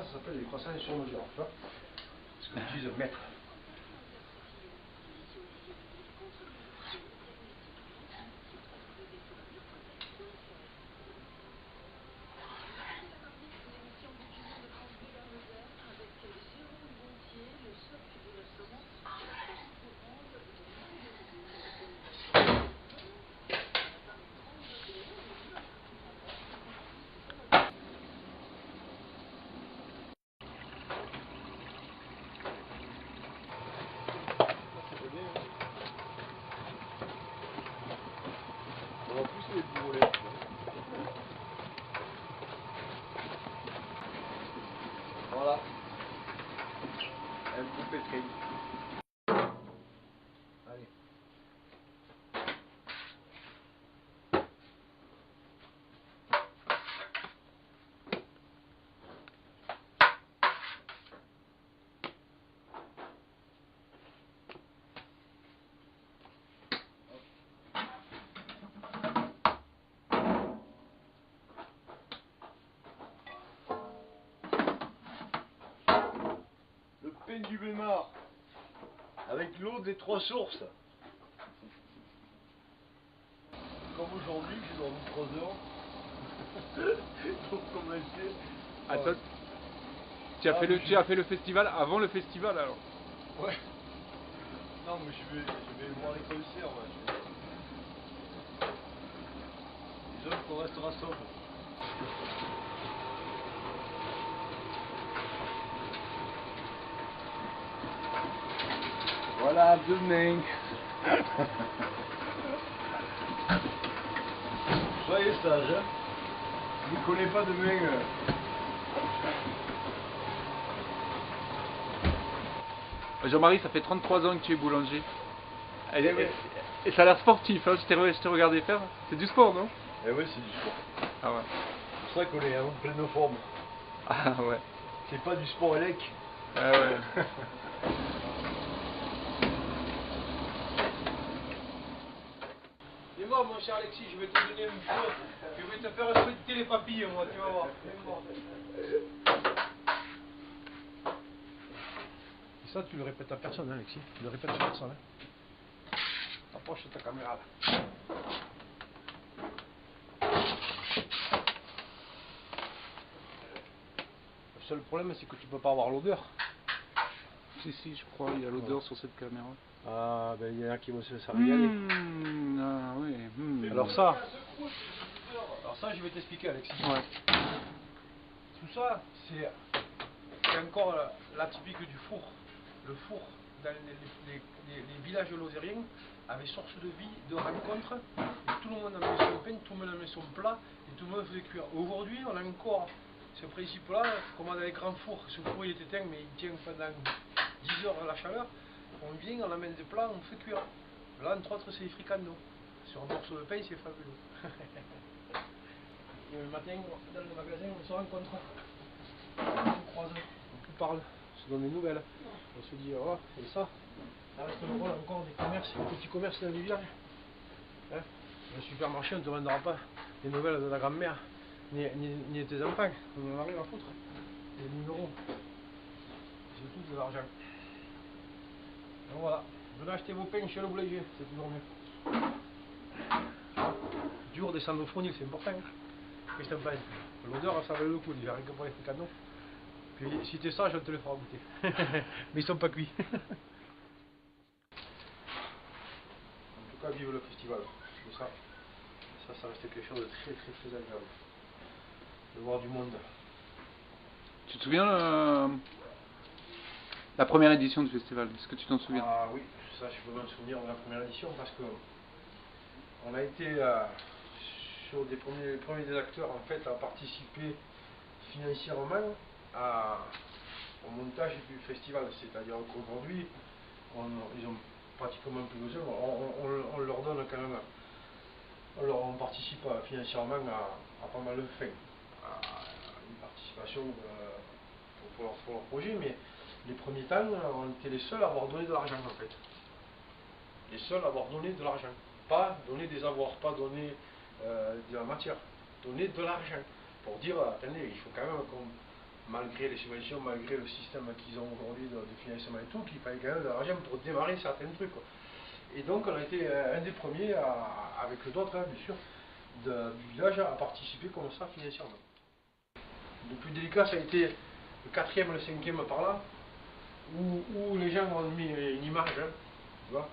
ça s'appelle des croissants sur mesure, tu vois. Parce qu'on utilise un mètre. On va pousser les bourrelets. Voilà. Un peu pétri. Allez. Le pain du Bémar avec l'eau des 3 sources. Comme aujourd'hui, j'ai dormi 3 heures pour commencer. Attends, tu as fait le festival avant le festival alors? Ouais. Non, mais je vais voir les concerts. Ouais. Les autres, on restera sobre. Voilà, demain. Soyez sage, hein. Je ne connais pas demain. Jean-Marie, ça fait 33 ans que tu es boulanger. Eh oui. Et ça a l'air sportif, hein. Je t'ai regardé faire. C'est du sport, non? Eh oui, c'est du sport. Ah ouais. C'est pour ça qu'on est en pleine forme. Ah ouais. C'est pas du sport élec. Ah ouais. Dis-moi, mon cher Alexis, je vais te donner une chose. Je vais te faire respecter les papilles, moi, tu vas voir. Et ça, tu le répètes à personne, hein, Alexis. Tu le répètes à personne. Hein. Approche de ta caméra, là. Le seul problème, c'est que tu peux pas avoir l'odeur. Si, je crois, il y a l'odeur sur cette caméra. Ah, ben il y en a qui vont se régaler. Ah oui. Alors ça, je vais t'expliquer, Alexis. Ouais. Tout ça, c'est encore l'atypique du four. Le four, dans les villages lozériens, avait source de vie, de rencontres. Et tout le monde en met son pain, tout le monde en met son plat, et tout le monde faisait cuire. Aujourd'hui, on a encore ce principe-là, comme dans les grands fours. Ce four, il est éteint, mais il tient pendant 10 heures à la chaleur. On vient, on amène des plats, on fait cuire. Là, entre autres, c'est les fricandeaux. Sur un morceau de pain, c'est fabuleux. Et le matin, dans le magasin, on se rencontre. On se croise, on parle, on se donne des nouvelles. On se dit, oh, et ça, ça reste le rôle encore des commerces, des petits commerces dans les villages. Hein, le supermarché, on ne te vendra pas les nouvelles de la grand-mère, ni de tes enfants. On en arrive à foutre. Les numéros. C'est tout de l'argent. Donc voilà, venez acheter vos pains chez le boulanger, c'est toujours mieux. Dur descendre au fournil, c'est important. Qu'est-ce que t'en penses? L'odeur, ça valait le coup, déjà, rien que pour les fricandeaux. Puis si t'es sage, on te les fera goûter. Mais ils sont pas cuits. En tout cas, vive le festival. Ça reste quelque chose de très agréable. De voir du monde. Tu te souviens la première édition du festival? Est-ce que tu t'en souviens? Ah oui, ça je peux me souvenir de la première édition parce que on a été sur les premiers des acteurs en fait à participer financièrement au montage du festival. C'est-à-dire qu'aujourd'hui, ils ont pratiquement plus besoin, on leur donne quand même, on participe financièrement à pas mal de fins, à une participation pour leur projet, mais les premiers temps, on était les seuls à avoir donné de l'argent en fait. Les seuls à avoir donné de l'argent. Pas donner des avoirs, pas donner de la matière, donner de l'argent. Pour dire, attendez, il faut quand même malgré les subventions, malgré le système qu'ils ont aujourd'hui de financement et tout, qu'il fallait quand même de l'argent pour démarrer certains trucs, quoi. Et donc on a été un des premiers, avec d'autres hein, bien sûr, du village à participer comme ça financièrement. Le plus délicat ça a été le 4e, le 5e par là, où les gens ont mis une image, hein, tu vois,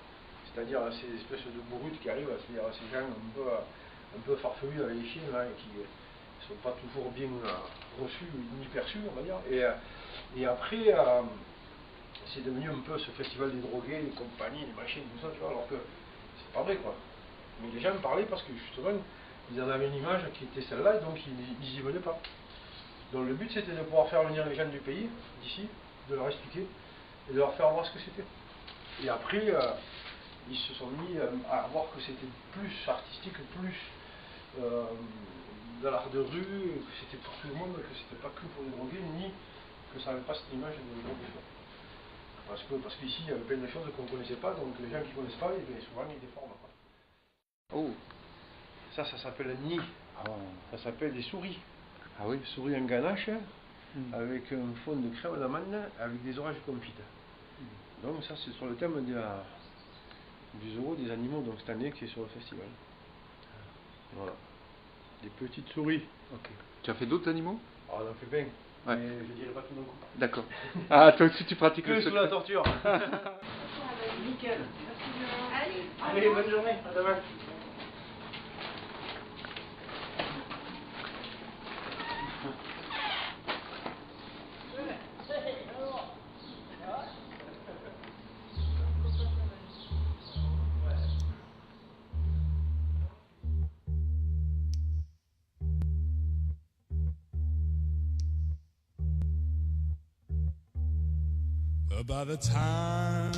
c'est-à-dire ces espèces de bourrutes qui arrivent, c'est-à-dire ces gens un peu farfelus avec les chiens là, et qui ne sont pas toujours bien reçus ni perçus, on va dire. Et après, c'est devenu un peu ce festival des drogués, les compagnies, les machines, tout ça, tu vois, alors que c'est pas vrai quoi. Mais les gens parlaient parce que justement, ils en avaient une image qui était celle-là, et donc ils y venaient pas. Donc le but c'était de pouvoir faire venir les gens du pays, d'ici, de leur expliquer, et de leur faire voir ce que c'était. Et après, ils se sont mis à voir que c'était plus artistique, plus de l'art de rue, que c'était pour tout le monde, que c'était pas que pour les drogués, ni que ça n'avait pas cette image de drogués. Parce qu'ici, il y avait plein de choses qu'on ne connaissait pas, donc les gens qui ne connaissent pas, souvent ils déforment. Oh. Ça s'appelle un nid. Oh. Ça s'appelle des souris. Ah oui. Souris en ganache, avec un fond de crème d'amande, avec des oranges confites. Donc ça, c'est sur le thème du zoo des animaux, donc cette année, qui est sur le festival. Voilà. Des petites souris. Ok. Tu as fait d'autres animaux? Ah, on en fait plein. Ouais. Mais je ne dirai pas tout d'un coup. D'accord. Ah, toi aussi tu pratiques le Que sous secret. la torture. Nickel. Allez, bonne journée. À demain. By the time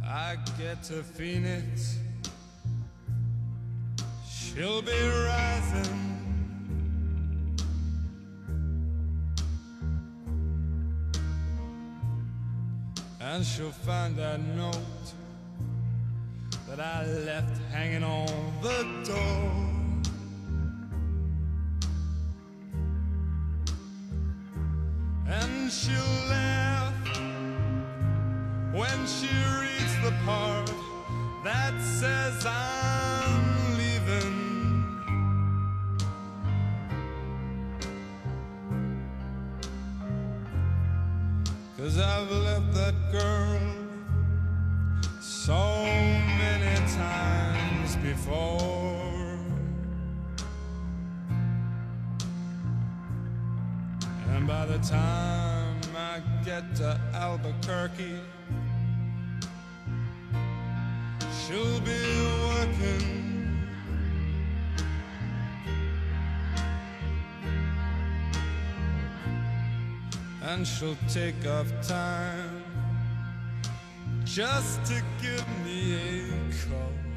I get to Phoenix, she'll be rising. And she'll find that note that I left hanging on the door. And she'll laugh when she reads the part that says I'm leaving. 'Cause I've left that girl so many times before. And by the time I get to Albuquerque, she'll be working. And she'll take off time just to give me a call.